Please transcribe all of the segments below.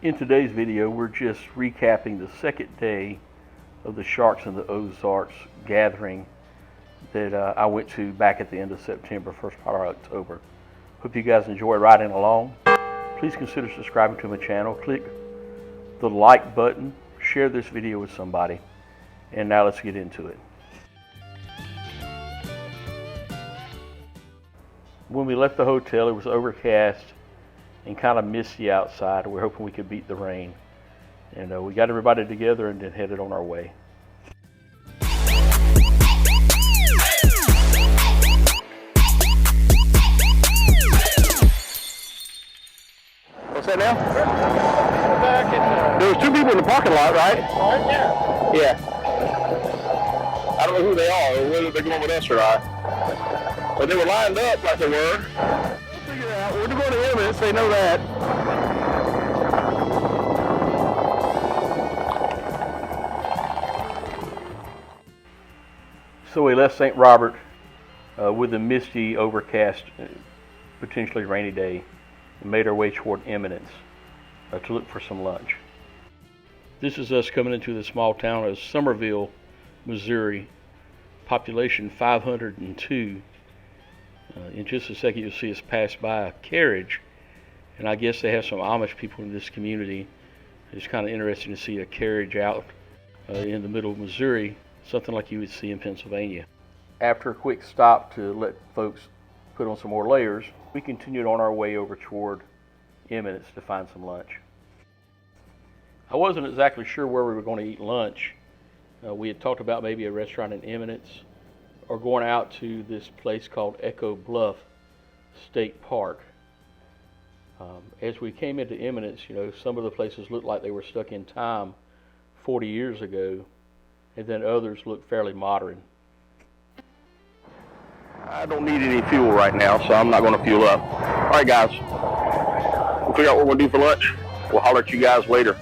In today's video, we're just recapping the second day of the Sharks in the Ozarks gathering that I went to back at the end of September, first part of October. Hope you guys enjoy riding along. Please consider subscribing to my channel. Click the like button, share this video with somebody, and now let's get into it. When we left the hotel, it was overcast and kind of misty outside. We're hoping we could beat the rain. And we got everybody together and then headed on our way. What's that now? There was two people in the parking lot, right? Yeah. I don't know who they are or whether they're going with us or not. But they were lined up like they were. Figure it out. We're going to Emmets, they know that. So we left St. Robert with a misty, overcast, potentially rainy day, and made our way toward Eminence to look for some lunch. This is us coming into the small town of Summerville, Missouri, population 502. In just a second, you'll see us pass by a carriage, and I guess they have some Amish people in this community. It's kind of interesting to see a carriage out in the middle of Missouri, something like you would see in Pennsylvania. After a quick stop to let folks put on some more layers, we continued on our way over toward Eminence to find some lunch. I wasn't exactly sure where we were going to eat lunch. We had talked about maybe a restaurant in Eminence, or going out to this place called Bluff State Park. As we came into Eminence, some of the places looked like they were stuck in time 40 years ago, and then others looked fairly modern. I don't need any fuel right now, so I'm not going to fuel up. All right, guys, we'll figure out what we're going to do for lunch. We'll holler at you guys later.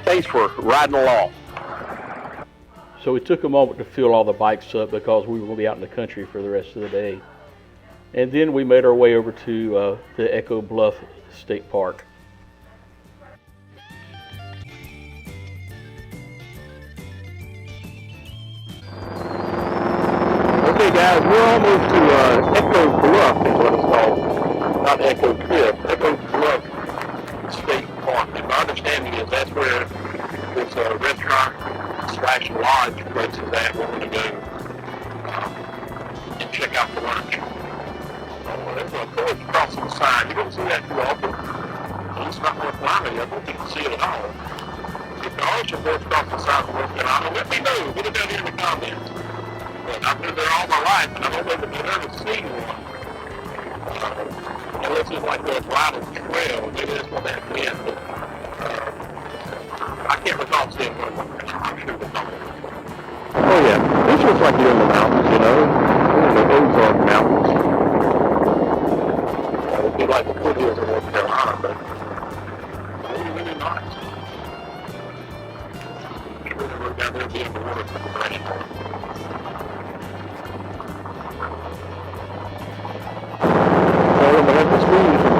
Thanks for riding along. So we took a moment to fill all the bikes up because we were going to be out in the country for the rest of the day. And then we made our way over to the Bluff State Park. Okay guys, we're almost to Bluff is what it's called. Not Echo Cliff, Bluff State Park. And my understanding is that's where this restaurant / lodge place is at. We're going to go and check out the lunch. There's a board crossing the sign. You don't see that too often. It's not worth climbing. I don't think you see it at all. If there are some boards crossing the sign worth climbing, let me know. Put it down here in the comments. But I've been there all my life, and I don't know if I've ever seen one. Unless it's like the bridle trail. Maybe that's what that meant. But, I can't recall seeing one. I'm sure it's not. Oh yeah, this looks like you're in the mountains, We're in the Ozark Mountains. It would be like the foothills of North Carolina, but really, really nice. I'm sure they were down there being the water for the fresh water. So I'm going to let this move from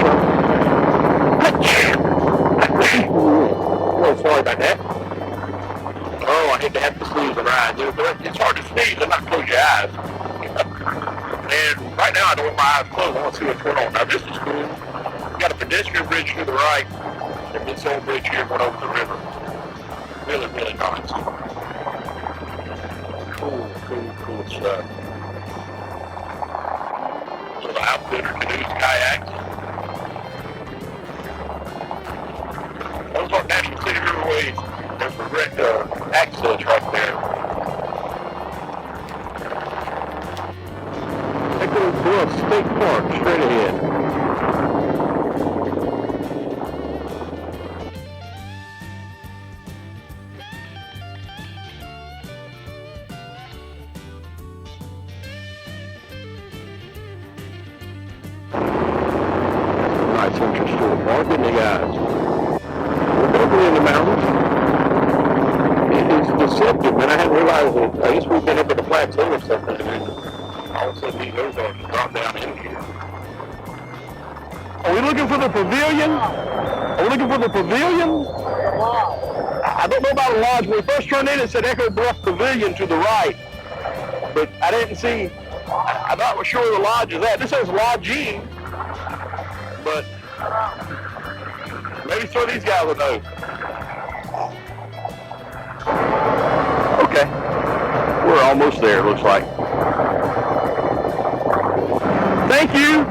Oh, sorry about that. Oh, I hate to have to sneeze and ride. It's hard to sneeze and not close your eyes. And right now I don't want my eyes closed. I want to see what's going on. Now this is cool. We got a pedestrian bridge to the right, and this old bridge here going over the river. Really, really nice. Cool stuff. So the outfitter canoes, kayaks. Ozark National City Riverways. There's direct access right there. Echo Bluff State Park, straight ahead. Nice entrance to the park, isn't it, guys? We're definitely in the mountains. It's deceptive, man. I hadn't realized that. I guess we've been up at the plateau or something, and then all of a sudden these Ozarks drop down in here. Are we looking for the pavilion? Are we looking for the pavilion? I don't know about a lodge. When we first turned in, it said Echo Bluff Pavilion to the right. But I didn't see, I'm not sure where the lodge is at. This says lodging, but maybe some of these guys will know. Okay. We're almost there, it looks like. Thank you.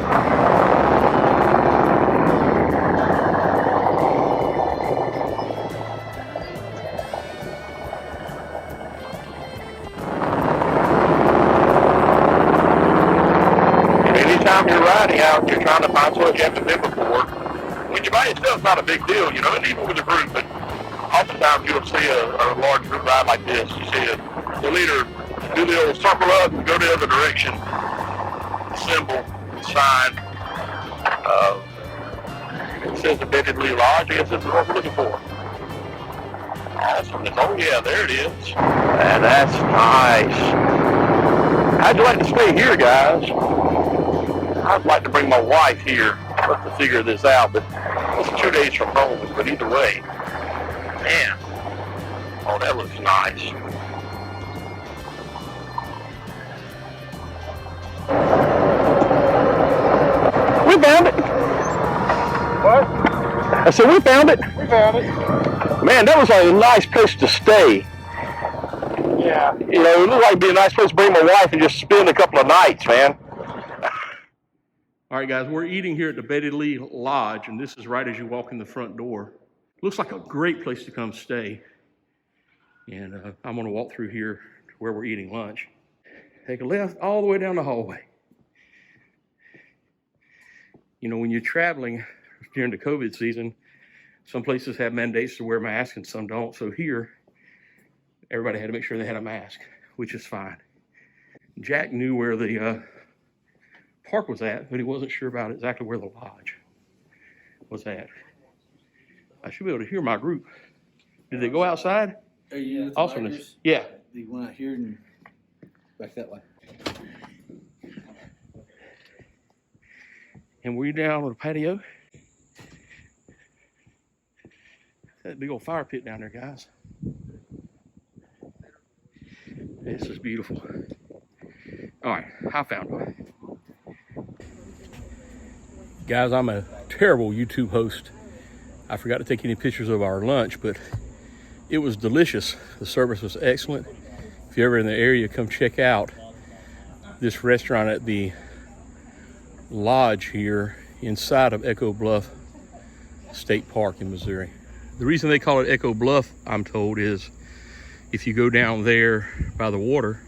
Anytime you're riding out, you're trying to find somewhere you haven't been before. When you're by yourself, it's not a big deal, you know, and even with a group, but oftentimes you'll see a large group ride like this. You see the leader do the old circle up and go the other direction. Symbol, sign. It says the Lea Lodge. I guess this is what we're looking for. Awesome. Oh yeah, there it is. And that's nice. How'd you like to stay here, guys? I'd like to bring my wife here to figure this out, but it's 2 days from home. But either way, man, oh, that looks nice. We found it. What? I said, we found it. We found it. Man, that was a nice place to stay. Yeah. You know, it looked like it'd be a nice place to bring my wife and just spend a couple of nights, man. All right, guys, we're eating here at the Lea Lodge, and this is right as you walk in the front door. Looks like a great place to come stay. And I'm gonna walk through here to where we're eating lunch. Take a left all the way down the hallway. You know, when you're traveling during the COVID season, some places have mandates to wear masks and some don't. So here, everybody had to make sure they had a mask, which is fine. Jack knew where the park was at, but he wasn't sure about exactly where the lodge was at. I should be able to hear my group. Did they go outside? Are you with the Awesomeness. bikers? Yeah. They went out here and back that way. And we're down on the patio. That big old fire pit down there, guys. This is beautiful. All right, I found one. Guys, I'm a terrible YouTube host. I forgot to take any pictures of our lunch, but it was delicious. The service was excellent. If you're ever in the area, come check out this restaurant at the lodge here inside of Echo Bluff State Park in Missouri. The reason they call it Echo Bluff, I'm told, is if you go down there by the water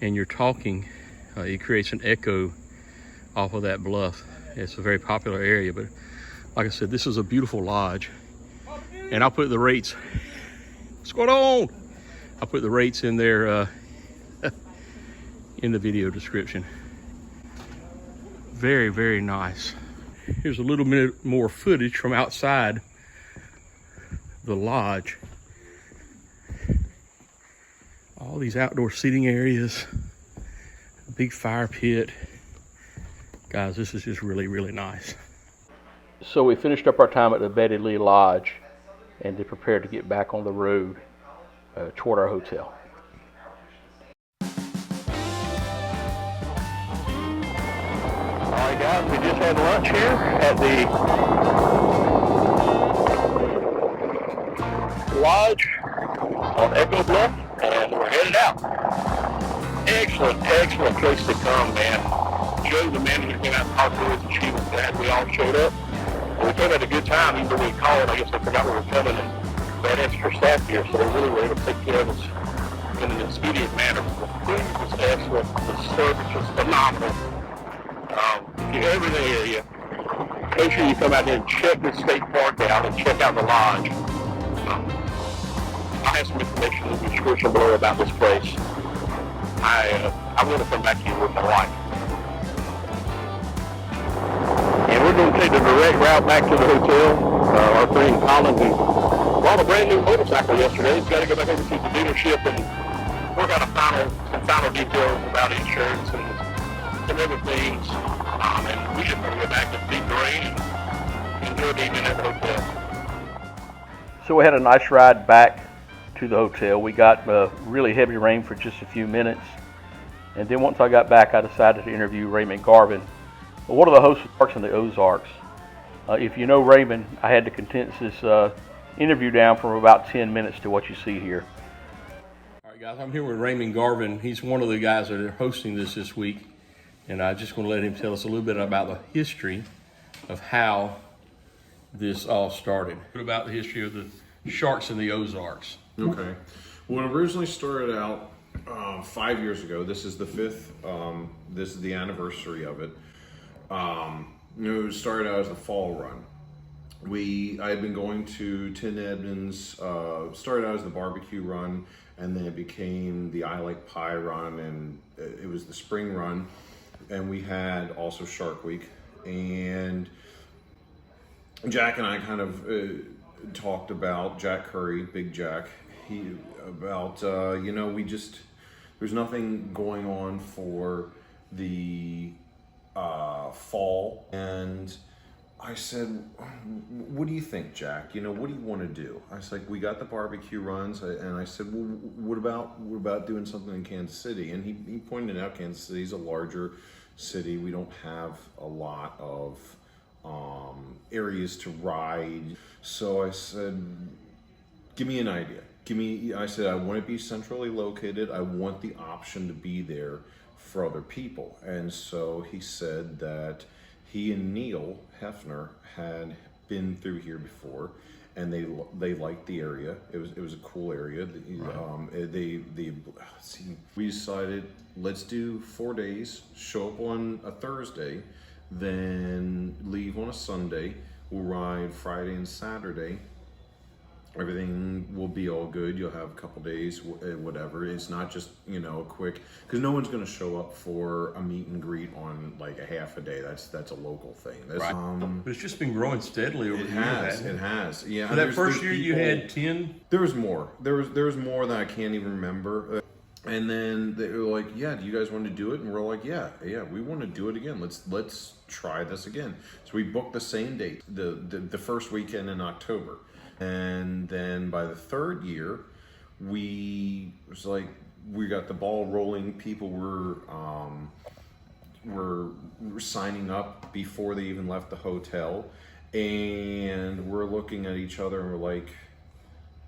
and you're talking, it creates an echo off of that bluff. It's a very popular area, but like I said, this is a beautiful lodge. And I'll put the rates, what's going on? I'll put the rates in there in the video description. Very, very nice. Here's a little bit more footage from outside the lodge. All these outdoor seating areas, big fire pit. Guys, this is just really, really nice. So we finished up our time at the Lea Lodge and they prepared to get back on the road toward our hotel. All right, guys, we just had lunch here at the lodge on Echo Bluff, and we're headed out. Excellent, excellent place to come, man. Joe, the manager, came out and talked to us, and she was glad we all showed up. And we came at a good time, even though we called. I guess they forgot we were coming, and they had extra staff here, so they really were able to take care of us in an expedient manner. The food was excellent. The service was phenomenal. If you're ever in the area, make sure you come out here and check the state park out and check out the lodge. I have some information in the description below about this place. I want to come back here with my wife. And we're going to take the direct route back to the hotel. Our friend Colin, who bought a brand new motorcycle yesterday, he's got to go back over to the dealership and work out some final details about insurance and other things. And we just want to go back and beat the rain and enjoy the evening at the hotel. So we had a nice ride back to the hotel. We got really heavy rain for just a few minutes. And then once I got back, I decided to interview Ray Garvin, one of the hosts of Parks in the Ozarks. If you know Raymond, I had to condense this interview down from about 10 minutes to what you see here. All right, guys, I'm here with Ray Garvin. He's one of the guys that are hosting this week, and I just want to let him tell us a little bit about the history of how this all started. What about the history of the sharks in the Ozarks? Okay. Well, it originally started out 5 years ago. This is the fifth. This is the anniversary of it. It started out as the fall run. I had been going to Tin Edmonds, started out as the barbecue run, and then it became the I Like Pie run, and it was the spring run, and we had also Shark Week. And Jack and I kind of talked about Jack Curry, Big Jack, there's nothing going on for the fall, and I said, what do you think, Jack? What do you want to do? I was like, we got the barbecue runs, and I said, well, what about doing something in Kansas City? And he pointed out Kansas City is a larger city. We don't have a lot of areas to ride. So I said, give me an idea. I said, I want to be centrally located. I want the option to be there for other people. And so he said that he and Neil Hefner had been through here before, and they liked the area. It was a cool area. We decided, let's do 4 days, show up on a Thursday, then leave on a Sunday. We'll ride Friday and Saturday. Everything will be all good. You'll have a couple days, whatever. It's not just, a quick, because no one's going to show up for a meet and greet on like a half a day. That's a local thing. Right. But it's just been growing steadily over the years. It has. Yeah. So that first year you had 10? There was more. There was more that I can't even remember. And then they were like, yeah, do you guys want to do it? And we're like, yeah, we want to do it again. Let's try this again. So we booked the same date, the first weekend in October. And then by the third year, we got the ball rolling. People were signing up before they even left the hotel. And we're looking at each other and we're like,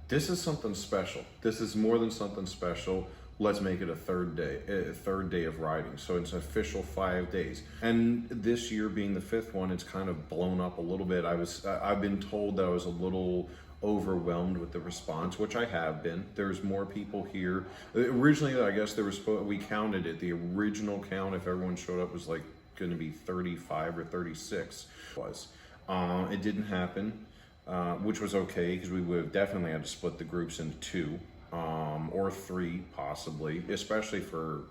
this is something special. This is more than something special. Let's make it a third day of riding. So it's an official 5 days. And this year being the fifth one, it's kind of blown up a little bit. I've been told that I was a little overwhelmed with the response, which I have been. There's more people here. Originally, I guess we counted it. The original count, if everyone showed up, was like going to be 35 or 36. It didn't happen, which was okay, because we would have definitely had to split the groups into two. Or three, possibly, especially for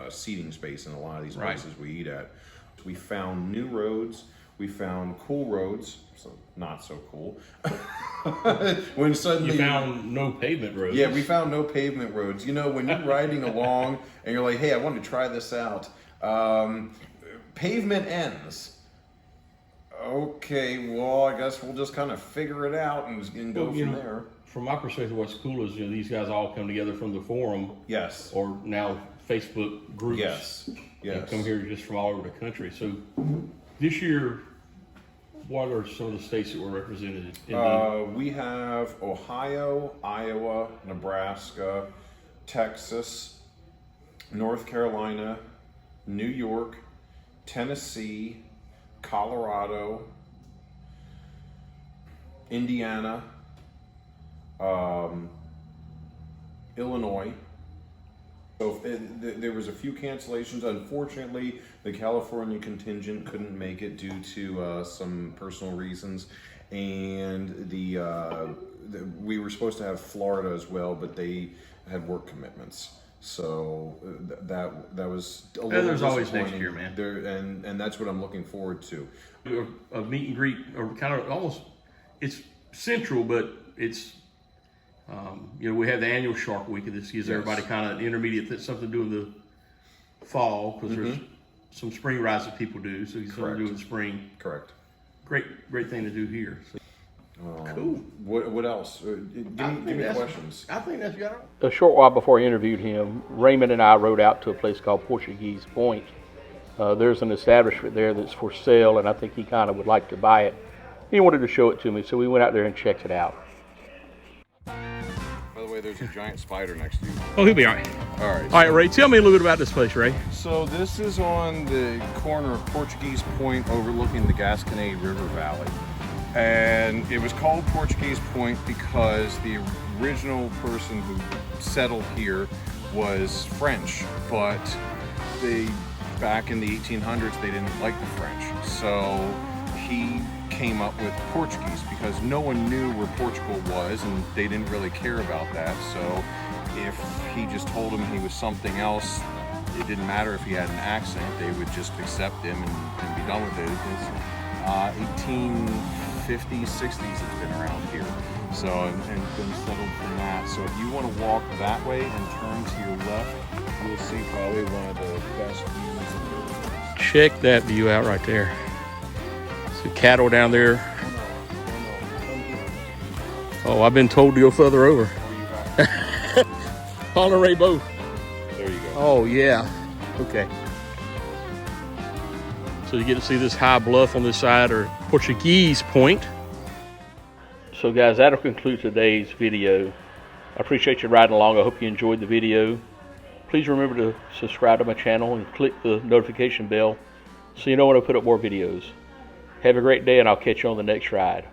seating space in a lot of these places we eat at. We found new roads. We found cool roads, so not so cool. When suddenly you found no pavement roads. Yeah, we found no pavement roads. When you're riding along and you're like, hey, I want to try this out. Pavement ends. Okay, well, I guess we'll just kind of figure it out and go from there. From my perspective, what's cool is these guys all come together from the forum. Yes. Or now Facebook groups. Yes. And come here just from all over the country. So this year, what are some of the states that were represented? We have Ohio, Iowa, Nebraska, Texas, North Carolina, New York, Tennessee, Colorado, Indiana, Illinois. So there was a few cancellations. Unfortunately, the California contingent couldn't make it due to some personal reasons, and we were supposed to have Florida as well, but they had work commitments. So that was a little there's always disappointing. next year, man. And that's what I'm looking forward to. A meet and greet, or kind of almost, it's central, but it's. We have the annual Shark Week, and this gives everybody kind of an intermediate something to do in the fall, because there's some spring rides that people do. So he's going to do it in spring. Correct. Great thing to do here. So. Cool. What else? Give me questions. I think that's got it. A short while before I interviewed him, Raymond and I rode out to a place called Portuguese Point. There's an establishment there that's for sale, and I think he kind of would like to buy it. He wanted to show it to me, so we went out there and checked it out. By the way, there's a giant spider next to you. Oh, he'll be all right. All right. All right, Ray, tell me a little bit about this place, Ray. So this is on the corner of Portuguese Point overlooking the Gasconade River Valley. And it was called Portuguese Point because the original person who settled here was French, but back in the 1800s, they didn't like the French. So he came up with Portuguese because no one knew where Portugal was and they didn't really care about that. So if he just told them he was something else, it didn't matter if he had an accent, they would just accept him and be done with it. It's 1850s, 60s it's been around here. So, and been settled from that. So if you want to walk that way and turn to your left, you'll see probably one of the best views in the world. Check that view out right there. See cattle down there. Oh, I've been told to go further over. Paul and Ray both. There you go. Oh, yeah. Okay. So you get to see this high bluff on this side, or Portuguese Point. So guys, that'll conclude today's video. I appreciate you riding along. I hope you enjoyed the video. Please remember to subscribe to my channel and click the notification bell so you know when I put up more videos. Have a great day, and I'll catch you on the next ride.